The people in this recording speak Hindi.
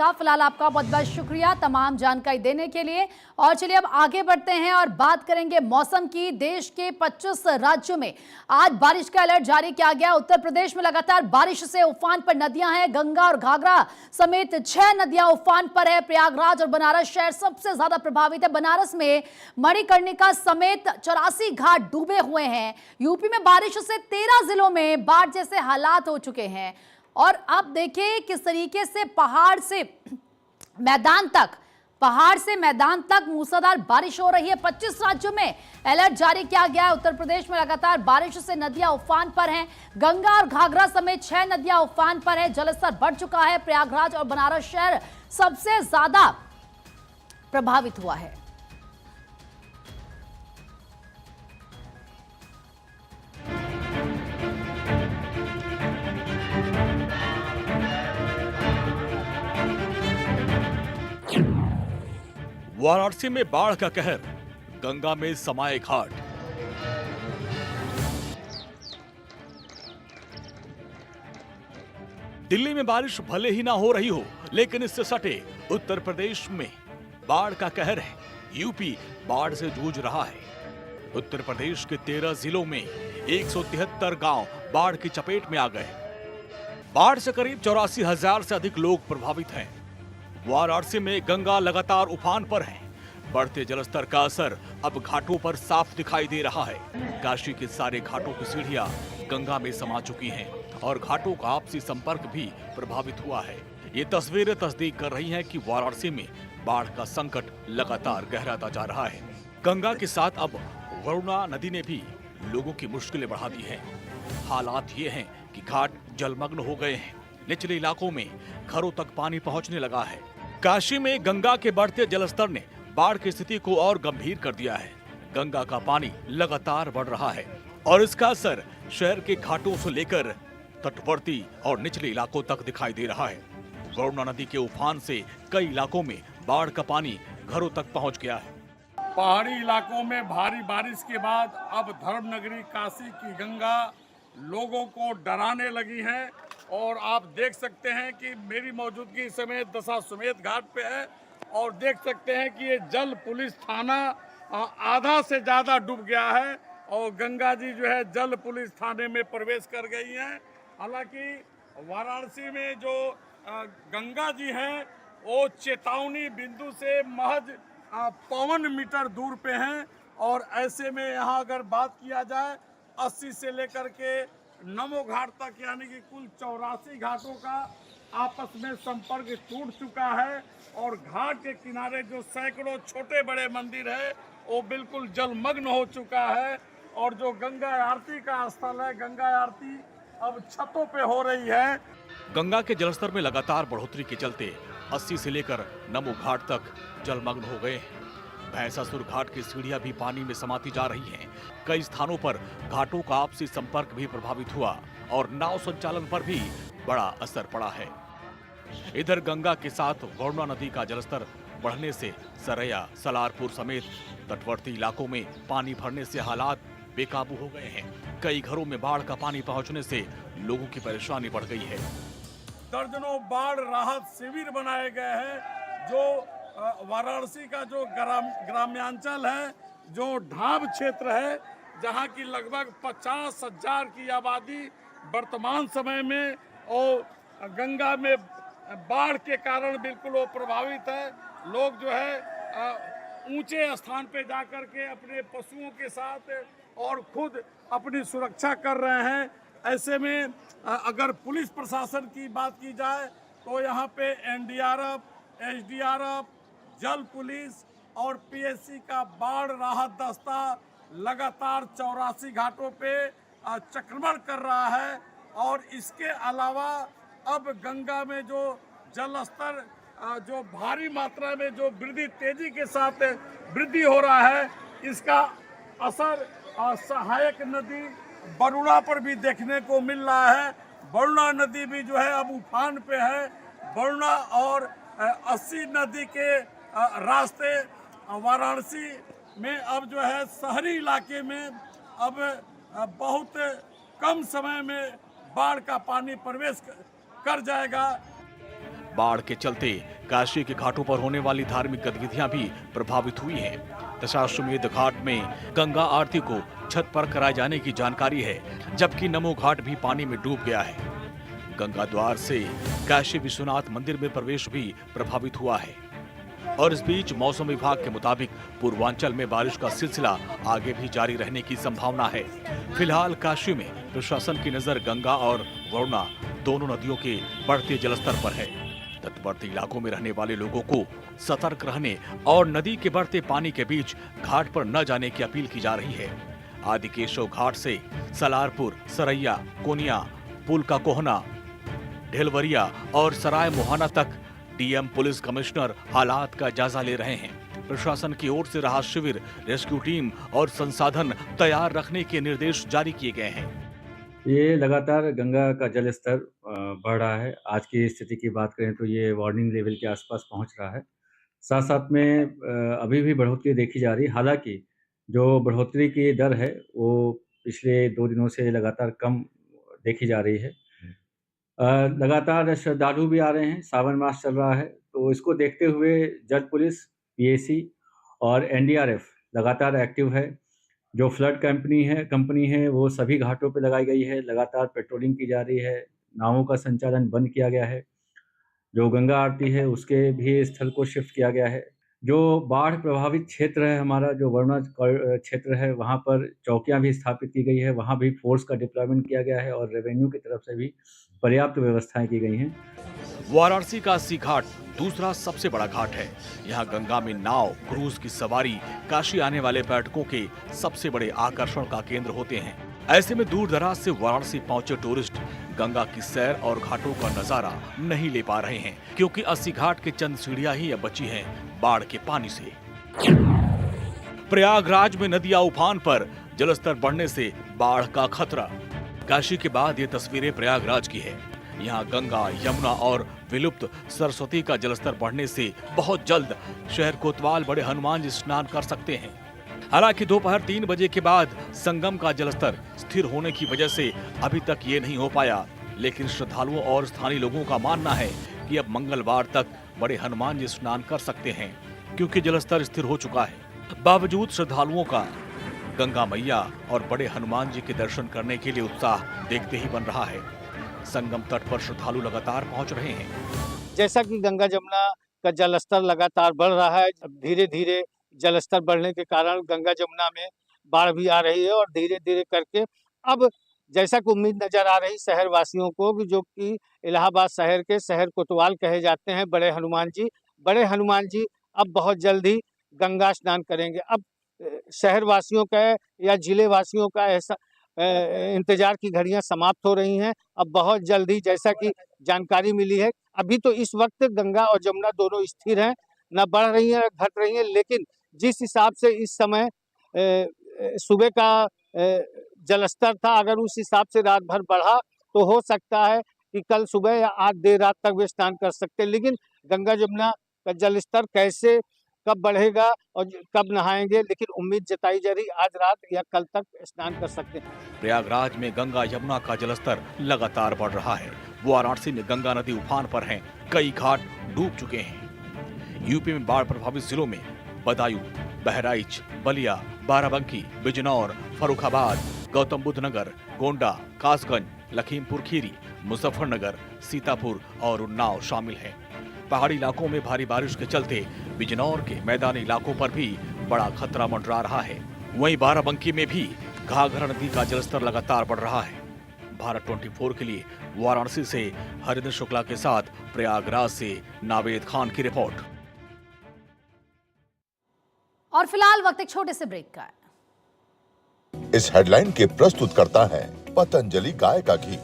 फिलहाल आपका बहुत बहुत शुक्रिया तमाम जानकारी देने के लिए। और चलिए अब आगे बढ़ते हैं और बात करेंगे मौसम की। देश के 25 राज्यों में आज बारिश का अलर्ट जारी किया गया। उत्तर प्रदेश में लगातार बारिश से उफान पर नदियां हैं। गंगा और घाघरा समेत 6 नदियां उफान पर है। प्रयागराज और बनारस शहर सबसे ज्यादा प्रभावित है। बनारस में मणिकर्णिका समेत 84 घाट डूबे हुए हैं। यूपी में बारिश से 13 जिलों में बाढ़ जैसे हालात हो चुके हैं। और अब देखिए किस तरीके से पहाड़ से मैदान तक मूसलाधार बारिश हो रही है। 25 राज्यों में अलर्ट जारी किया गया है। उत्तर प्रदेश में लगातार बारिश से नदियां उफान पर हैं। गंगा और घाघरा समेत 6 नदियां उफान पर है। जलस्तर बढ़ चुका है। प्रयागराज और बनारस शहर सबसे ज्यादा प्रभावित हुआ है। वाराणसी में बाढ़ का कहर, गंगा में समाये घाट। दिल्ली में बारिश भले ही ना हो रही हो, लेकिन इससे सटे उत्तर प्रदेश में बाढ़ का कहर है। यूपी बाढ़ से जूझ रहा है। उत्तर प्रदेश के 13 जिलों में 173 गांव बाढ़ की चपेट में आ गए। बाढ़ से करीब 84,000 से अधिक लोग प्रभावित हैं। वाराणसी में गंगा लगातार उफान पर है। बढ़ते जलस्तर का असर अब घाटों पर साफ दिखाई दे रहा है। काशी के सारे घाटों की सीढ़ियां गंगा में समा चुकी हैं और घाटों का आपसी संपर्क भी प्रभावित हुआ है। ये तस्वीरें तस्दीक कर रही हैं कि वाराणसी में बाढ़ का संकट लगातार गहराता जा रहा है। गंगा के साथ अब वरुणा नदी ने भी लोगों की मुश्किलें बढ़ा दी हैं। हालात ये हैं कि घाट जलमग्न हो गए हैं। निचले इलाकों में घरों तक पानी पहुंचने लगा है। काशी में गंगा के बढ़ते जलस्तर ने बाढ़ की स्थिति को और गंभीर कर दिया है। गंगा का पानी लगातार बढ़ रहा है और इसका असर शहर के घाटों से लेकर तटवर्ती और निचले इलाकों तक दिखाई दे रहा है। वरुणा नदी के उफान से कई इलाकों में बाढ़ का पानी घरों तक पहुंच गया है। पहाड़ी इलाकों में भारी बारिश के बाद अब धर्मनगरी काशी की गंगा लोगों को डराने लगी है। और आप देख सकते हैं कि मेरी मौजूदगी इस समय दशाश्वमेध घाट पे है और देख सकते हैं कि ये जल पुलिस थाना आधा से ज़्यादा डूब गया है और गंगा जी जो है जल पुलिस थाने में प्रवेश कर गई हैं। हालांकि वाराणसी में जो गंगा जी हैं वो चेतावनी बिंदु से महज 52 मीटर दूर पे हैं। और ऐसे में यहाँ अगर बात किया जाए 80 से लेकर के नमो घाट तक यानी कि कुल 84 घाटों का आपस में संपर्क टूट चुका है। और घाट के किनारे जो सैकड़ों छोटे बड़े मंदिर है वो बिल्कुल जलमग्न हो चुका है। और जो गंगा आरती का स्थल है, गंगा आरती अब छतों पे हो रही है। गंगा के जलस्तर में लगातार बढ़ोतरी के चलते 80 से लेकर नमो घाट तक जलमग्न हो गए हैं। भैंसासुर घाट की सीढ़ियां भी पानी में समाती जा रही हैं। कई स्थानों पर घाटों का आपसी संपर्क भी प्रभावित हुआ और नाव संचालन पर भी बड़ा असर पड़ा है। इधर गंगा के साथ वरुणा नदी का जलस्तर बढ़ने से सरैया, सलारपुर समेत तटवर्ती इलाकों में पानी भरने से हालात बेकाबू हो गए हैं। कई घरों में बाढ़ का पानी पहुंचने से लोगों की परेशानी बढ़ गई है। दर्जनों बाढ़ राहत शिविर बनाए गए हैं। जो वाराणसी का जो ग्राम्यांचल है, जो ढाब क्षेत्र है, जहां की लगभग 50,000 की आबादी वर्तमान समय में और गंगा में बाढ़ के कारण बिल्कुल वो प्रभावित है। लोग जो है ऊंचे स्थान पे जाकर के अपने पशुओं के साथ और खुद अपनी सुरक्षा कर रहे हैं। ऐसे में अगर पुलिस प्रशासन की बात की जाए तो यहाँ पे एनडीआरएफ, एसडीआरएफ, जल पुलिस और पीएससी का बाढ़ राहत दस्ता लगातार 84 घाटों पे चक्रमण कर रहा है। और इसके अलावा अब गंगा में जो जल स्तर जो भारी मात्रा में जो वृद्धि तेजी के साथ वृद्धि हो रहा है, इसका असर सहायक नदी वरुणा पर भी देखने को मिल रहा है। वरुणा नदी भी जो है अब उफान पे है। वरुणा और 80 नदी के रास्ते वाराणसी में अब जो है शहरी इलाके में अब बहुत कम समय में बाढ़ का पानी प्रवेश कर जाएगा। बाढ़ के चलते काशी के घाटों पर होने वाली धार्मिक गतिविधियां भी प्रभावित हुई हैं। दशाश्वमेध घाट में गंगा आरती को छत पर कराए जाने की जानकारी है, जबकि नमो घाट भी पानी में डूब गया है। गंगा द्वार से काशी विश्वनाथ मंदिर में प्रवेश भी प्रभावित हुआ है। और इस बीच मौसम विभाग के मुताबिक पूर्वांचल में बारिश का सिलसिला आगे भी जारी रहने की संभावना है। फिलहाल काशी में प्रशासन की नजर गंगा और वरुणा दोनों नदियों के बढ़ते जलस्तर पर है। तटवर्ती इलाकों में रहने वाले लोगों को सतर्क रहने और नदी के बढ़ते पानी के बीच घाट पर न जाने की अपील की जा रही है। आदिकेशव घाट से सलारपुर, सरैया, कोनिया, पुल का कोहना, ढेलवरिया और सराय मोहाना तक डीएम पुलिस कमिश्नर हालात का जायजा ले रहे हैं। प्रशासन की ओर से राहत शिविर, रेस्क्यू टीम और संसाधन तैयार रखने के निर्देश जारी किए गए हैं। ये लगातार गंगा का जल स्तर बढ़ रहा है। आज की स्थिति की बात करें तो ये वार्निंग लेवल के आसपास पहुंच रहा है। साथ साथ में अभी भी बढ़ोतरी देखी जा रही है। हालांकि जो बढ़ोतरी की दर है वो पिछले 2 दिनों से लगातार कम देखी जा रही है। लगातार श्रद्धालु भी आ रहे हैं, सावन मास चल रहा है, तो इसको देखते हुए जल पुलिस, पीएसी और एनडीआरएफ लगातार एक्टिव है। जो फ्लड कंपनी है वो सभी घाटों पे लगाई गई है। लगातार पेट्रोलिंग की जा रही है। नावों का संचालन बंद किया गया है। जो गंगा आरती है उसके भी स्थल को शिफ्ट किया गया है। जो बाढ़ प्रभावित क्षेत्र है हमारा, जो वरुणा क्षेत्र है, वहाँ पर चौकियाँ भी स्थापित की गई है। वहाँ भी फोर्स का डिप्लॉयमेंट किया गया है और रेवेन्यू की तरफ से भी पर्याप्त व्यवस्थाएं की गई हैं। वाराणसी का अस्सी घाट दूसरा सबसे बड़ा घाट है। यहाँ गंगा में नाव, क्रूज की सवारी काशी आने वाले पर्यटकों के सबसे बड़े आकर्षण का केंद्र होते हैं। ऐसे में दूर दराज से वाराणसी पहुंचे टूरिस्ट गंगा की सैर और घाटों का नजारा नहीं ले पा रहे हैं, क्योंकि अस्सी घाट के चंद सीढ़ियां ही अब बची हैं बाढ़ के पानी से। प्रयागराज में नदियां उफान पर, जलस्तर बढ़ने से बाढ़ का खतरा। काशी के बाद ये तस्वीरें प्रयागराज की है। यहाँ गंगा, यमुना और विलुप्त सरस्वती का जलस्तर बढ़ने से बहुत जल्द शहर कोतवाल बड़े हनुमान जी स्नान कर सकते हैं। हालांकि दोपहर 3 बजे के बाद संगम का जलस्तर स्थिर होने की वजह से अभी तक ये नहीं हो पाया, लेकिन श्रद्धालुओं और स्थानीय लोगों का मानना है कि अब मंगलवार तक बड़े हनुमान जी स्नान कर सकते हैं, क्योंकि जलस्तर स्थिर हो चुका है। बावजूद श्रद्धालुओं का गंगा मैया और बड़े हनुमान जी के दर्शन करने के लिए उत्साह देखते ही बन रहा है। संगम तट पर श्रद्धालु लगातार पहुंच रहे हैं। जैसा कि गंगा जमुना का जलस्तर लगातार बढ़ रहा है, धीरे धीरे जलस्तर बढ़ने के कारण गंगा जमुना में बाढ़ भी आ रही है और धीरे धीरे करके अब जैसा कि उम्मीद नजर आ रही शहर वासियों को कि जो कि इलाहाबाद शहर के शहर कोतवाल कहे जाते हैं बड़े हनुमान जी अब बहुत जल्द ही गंगा स्नान करेंगे। अब शहर वासियों का या जिले वासियों का ऐसा इंतजार की घड़ियां समाप्त हो रही हैं। अब बहुत जल्दी, जैसा कि जानकारी मिली है, अभी तो इस वक्त गंगा और जमुना दोनों स्थिर हैं, न बढ़ रही हैं घट रही हैं, लेकिन जिस हिसाब से इस समय सुबह का जलस्तर था, अगर उस हिसाब से रात भर बढ़ा तो हो सकता है कि कल सुबह या आज देर रात तक वे स्नान कर सकते हैं। लेकिन गंगा जमुना का जलस्तर कैसे, कब बढ़ेगा और कब नहाएंगे, लेकिन उम्मीद जताई जा रही आज रात या कल तक स्नान कर सकते हैं। प्रयागराज में गंगा यमुना का जलस्तर लगातार बढ़ रहा है। वाराणसी में गंगा नदी उफान पर है, कई घाट डूब चुके हैं। यूपी में बाढ़ प्रभावित जिलों में बदायूं, बहराइच, बलिया, बाराबंकी, बिजनौर, फर्रुखाबाद, गौतम बुद्ध नगर, गोंडा, कासगंज, लखीमपुर खीरी, मुजफ्फरनगर, सीतापुर और उन्नाव शामिल हैं। पहाड़ी इलाकों में भारी बारिश के चलते बिजनौर के मैदानी इलाकों पर भी बड़ा खतरा मंडरा रहा है। वहीं बाराबंकी में भी घाघरा नदी का जलस्तर लगातार बढ़ रहा है। भारत 24 के लिए वाराणसी से हरिंद्र शुक्ला के साथ प्रयागराज से नावेद खान की रिपोर्ट। और फिलहाल वक्त एक छोटे से ब्रेक का है। इस हेडलाइन के प्रस्तुत करता है पतंजलि गाय का घी।